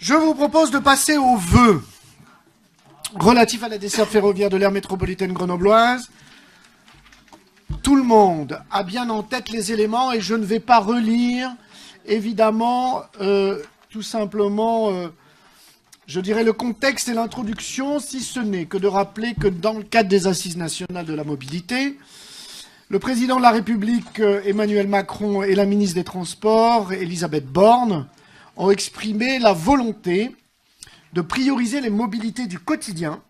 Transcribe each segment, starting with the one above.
Je vous propose de passer aux vœux relatifs à la desserte ferroviaire de l'aire métropolitaine grenobloise. Tout le monde a bien en tête les éléments et je ne vais pas relire, évidemment, tout simplement, je dirais le contexte et l'introduction, si ce n'est que de rappeler que dans le cadre des Assises nationales de la mobilité, le président de la République, Emmanuel Macron, et la ministre des Transports, Elisabeth Borne, ont exprimé la volonté de prioriser les mobilités du quotidien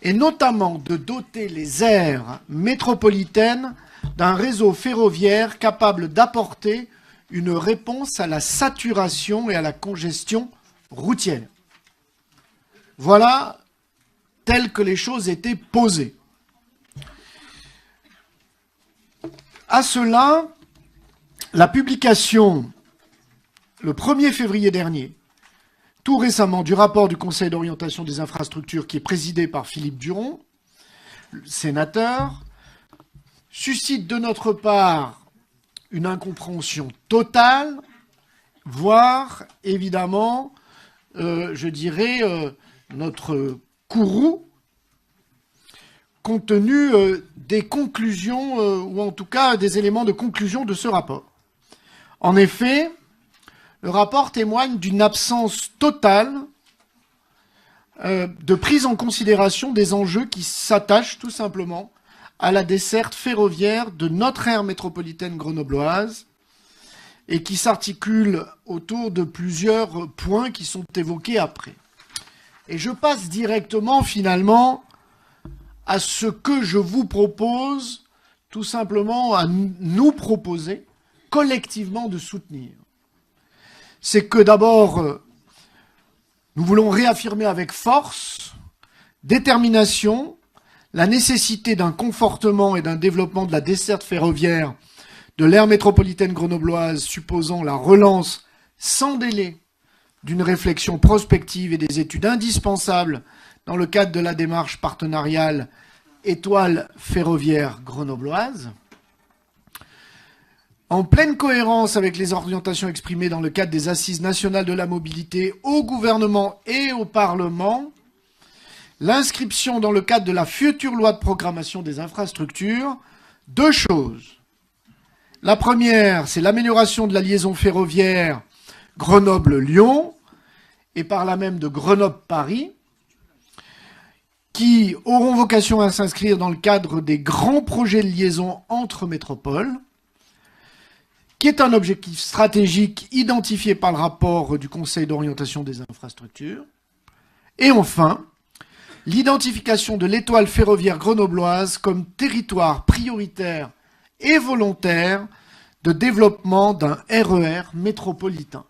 et notamment de doter les aires métropolitaines d'un réseau ferroviaire capable d'apporter une réponse à la saturation et à la congestion routière. Voilà telles que les choses étaient posées. À cela, la publication, le 1er février dernier, tout récemment, du rapport du Conseil d'orientation des infrastructures qui est présidé par Philippe Duron, sénateur, suscite de notre part une incompréhension totale, voire, évidemment, je dirais, notre courroux, compte tenu des conclusions, ou en tout cas des éléments de conclusion de ce rapport. En effet, le rapport témoigne d'une absence totale de prise en considération des enjeux qui s'attachent tout simplement à la desserte ferroviaire de notre aire métropolitaine grenobloise et qui s'articulent autour de plusieurs points qui sont évoqués après. Et je passe directement finalement à ce que je vous propose, tout simplement à nous proposer collectivement de soutenir. C'est que d'abord, nous voulons réaffirmer avec force, détermination, la nécessité d'un confortement et d'un développement de la desserte ferroviaire de l'aire métropolitaine grenobloise, supposant la relance sans délai d'une réflexion prospective et des études indispensables dans le cadre de la démarche partenariale Étoile ferroviaire grenobloise. En pleine cohérence avec les orientations exprimées dans le cadre des Assises nationales de la mobilité au gouvernement et au Parlement, l'inscription dans le cadre de la future loi de programmation des infrastructures, deux choses. La première, c'est l'amélioration de la liaison ferroviaire Grenoble-Lyon et par là même de Grenoble-Paris, qui auront vocation à s'inscrire dans le cadre des grands projets de liaison entre métropoles, qui est un objectif stratégique identifié par le rapport du Conseil d'orientation des infrastructures. Et enfin, l'identification de l'étoile ferroviaire grenobloise comme territoire prioritaire et volontaire de développement d'un RER métropolitain.